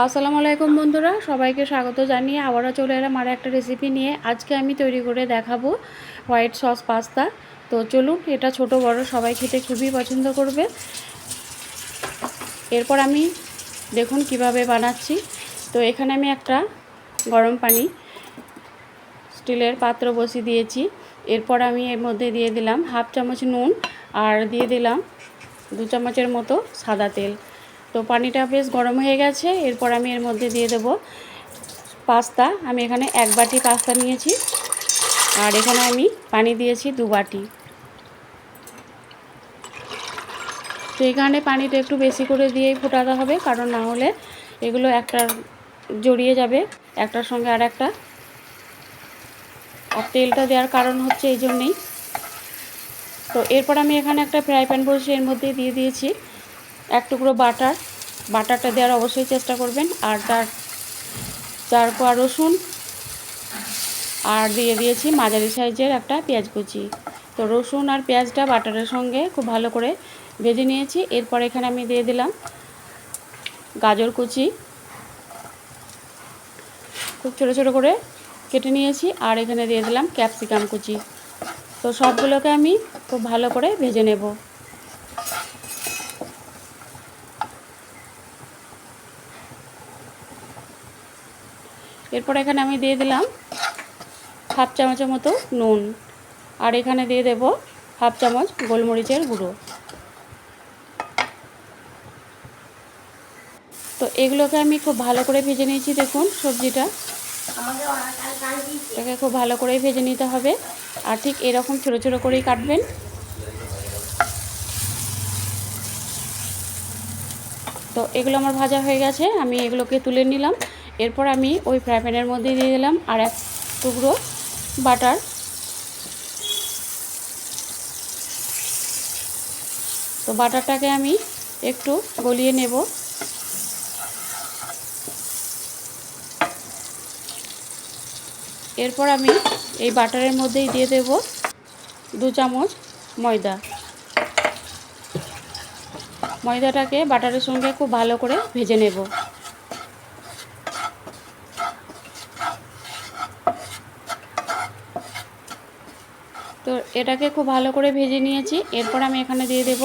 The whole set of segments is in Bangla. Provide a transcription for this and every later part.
আসসালামু আলাইকুম বন্ধুরা, সবাইকে স্বাগত জানিয়ে আবারও চলে এলাম আর একটা রেসিপি নিয়ে। আজকে আমি তৈরি করে দেখাবো হোয়াইট সস পাস্তা। তো চলুন, এটা ছোট বড় সবাই খেতে খুবই পছন্দ করবে। এরপর আমি দেখুন কিভাবে বানাচ্ছি। তো এখানে আমি একটা গরম পানি স্টিলের পাত্র বসিয়ে দিয়েছি। এরপর আমি এর মধ্যে দিয়ে দিলাম হাফ চামচ নুন আর দিয়ে দিলাম 2 চামচের মতো সাদা তেল। তো পানিটা বেশ গরম হয়ে গেছে। এরপর আমি এর মধ্যে দিয়ে দেব পাস্তা। আমি এখানে 1 বাটি পাস্তা নিয়েছি আর এখানে আমি পানি দিয়েছি 2 বাটি। তো এখানে পানিটা একটু বেশি করে দিয়েই ফোটাতে হবে, কারণ না হলে এগুলো একটা জড়িয়ে যাবে একটার সঙ্গে আর একটা। আর তেলটা দেওয়ার কারণ হচ্ছে এই জন্যেই। তো এরপর আমি এখানে একটা ফ্রাই প্যান বসিয়ে এর মধ্যে দিয়ে দিয়েছি 1 টুকরো বাটার। বাটারটা দেওয়ার অবশ্যই চেষ্টা করবেন। আর চার কোয়া রসুন আর দিয়ে দিয়েছি মাঝারি সাইজের একটা পেঁয়াজ কুচি। তো রসুন আর পেঁয়াজটা বাটারের সঙ্গে খুব ভালো করে ভেজে নিয়েছি। এরপর এখানে আমি দিয়ে দিলাম গাজর কুচি, খুব ছোটো ছোটো করে কেটে নিয়েছি। আর এখানে দিয়ে দিলাম ক্যাপসিকাম কুচি। তো সবগুলোকে আমি খুব ভালো করে ভেজে নেব। এরপর এখানে আমি দিয়ে দিলাম হাফ চামচের মতো নুন আর এখানে দিয়ে দেব হাফ চামচ গোলমরিচের গুঁড়ো। তো এগুলোকে আমি খুব ভালো করে ভেজে নিয়েছি। দেখুন সবজিটা এটাকে খুব ভালো করেই ভেজে নিতে হবে। আর ঠিক এরকম ছোটো ছোটো করেই কাটবেন। তো এগুলো আমার ভাজা হয়ে গেছে, আমি এগুলোকে তুলে নিলাম। এরপর আমি ওই ফ্রাই প্যানের মধ্যে দিয়ে দিলাম আর 1 টুকরো বাটার। তো বাটারটাকে আমি একটু গলিয়ে নেব। এরপর আমি এই বাটারের মধ্যেই দিয়ে দেব 2 চামচ ময়দা। ময়দাটাকে বাটারের সঙ্গে খুব ভালো করে ভেজে নেব। তো এটাকে খুব ভালো করে ভেজে নিয়েছি। এরপর আমি এখানে দিয়ে দেব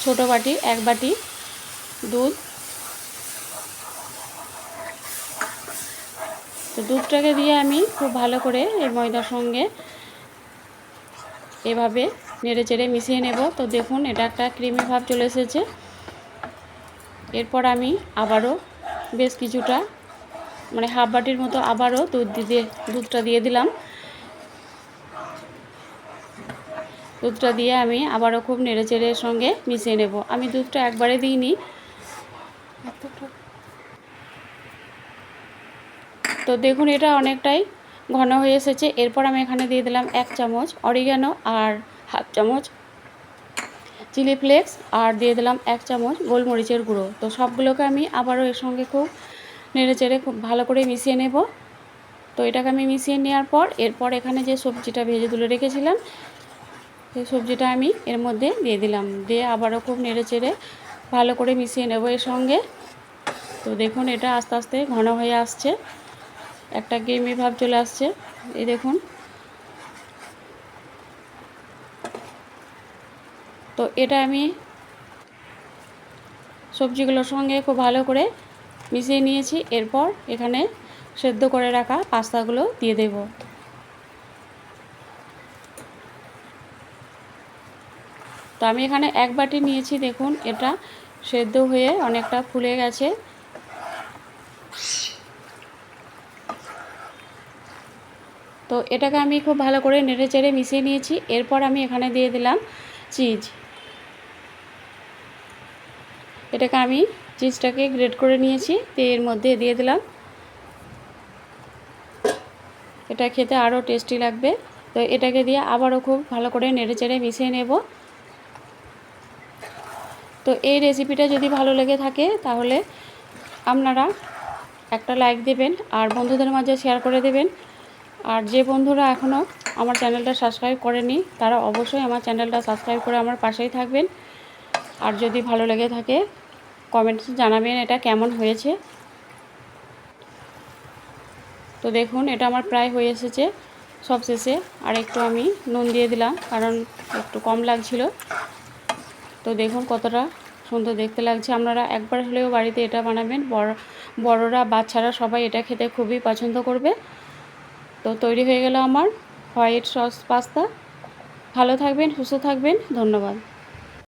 ছোটো বাটির 1 বাটি দুধ। তো দুধটাকে দিয়ে আমি খুব ভালো করে এই ময়দার সঙ্গে এভাবে নেড়ে চেড়ে মিশিয়ে নেব। তো দেখুন এটা একটা ক্রিমি ভাব চলে এসেছে। এরপর আমি আবারও বেশ কিছুটা মানে হাফ বাটির মতো আবারও দুধটা দিয়ে দিলাম। দুধটা দিয়ে আমি আবারও খুব নেড়ে চেড়ে এর সঙ্গে মিশিয়ে নেব। আমি দুধটা একবারে দিইনি। তো দেখুন এটা অনেকটাই ঘন হয়ে এসেছে। এরপর আমি এখানে দিয়ে দিলাম 1 চামচ অরিগ্যানো আর হাফ চামচ চিলি ফ্লেক্স আর দিয়ে দিলাম 1 চামচ গোলমরিচের গুঁড়ো। তো সবগুলোকে আমি আবারও এর সঙ্গে খুব নেড়ে চেড়ে খুব ভালো করে মিশিয়ে নেব। তো এটাকে আমি মিশিয়ে নেওয়ার পর এরপর এখানে যে সবজিটা ভেজে তুলে রেখেছিলাম সেই সবজিটা আমি এর মধ্যে দিয়ে দিলাম। দিয়ে আবারও খুব নেড়ে চেড়ে ভালো করে মিশিয়ে নেব এর সঙ্গে। তো দেখুন এটা আস্তে আস্তে ঘন হয়ে আসছে, একটা গ্রেমি ভাব চলে আসছে। এই দেখুন। তো এটা আমি সবজিগুলোর সঙ্গে খুব ভালো করে মিশিয়ে নিয়েছি। এরপর এখানে সেদ্ধ করে রাখা পাস্তাগুলো দিয়ে দেব। তো আমি এখানে 1 বাটি নিয়েছি। দেখুন এটা সেদ্ধ হয়ে অনেকটা ফুলে গেছে। তো এটাকে আমি খুব ভালো করে নেড়ে চেড়ে মিশিয়ে নিয়েছি। এরপর আমি এখানে দিয়ে দিলাম চিজ। এটাকে আমি চিজটাকে গ্রেট করে নিয়েছি, তো এর মধ্যে দিয়ে দিলাম। এটা খেতে আরও টেস্টি লাগবে। তো এটাকে দিয়ে আবারও খুব ভালো করে নেড়ে চেড়ে মিশিয়ে নেব। তো এই রেসিপিটা যদি ভালো লেগে থাকে তাহলে আপনারা একটা লাইক দেবেন আর বন্ধুদের মাঝে শেয়ার করে দেবেন। আর যে বন্ধুরা এখনও আমার চ্যানেলটা সাবস্ক্রাইব করেনি তারা অবশ্যই আমার চ্যানেলটা সাবস্ক্রাইব করে আমার পাশেই থাকবেন। আর যদি ভালো লেগে থাকে কমেন্টে জানাবেন এটা কেমন হয়েছে। তো দেখুন এটা আমার প্রায় হয়ে এসেছে সব শেষে। আর একটু আমি নুন দিয়ে দিলাম, কারণ একটু কম লাগছিল। তো দেখুন কতটা সুন্দর দেখতে লাগছে। আপনারা একবার হলেও বাড়িতে এটা বানাবেন, বড়রা বাচ্চারা সবাই এটা খেতে খুবই পছন্দ করবে। তো তৈরি হয়ে গেল আমার হোয়াইট সস পাস্তা। ভালো থাকবেন, সুস্থ থাকবেন, ধন্যবাদ।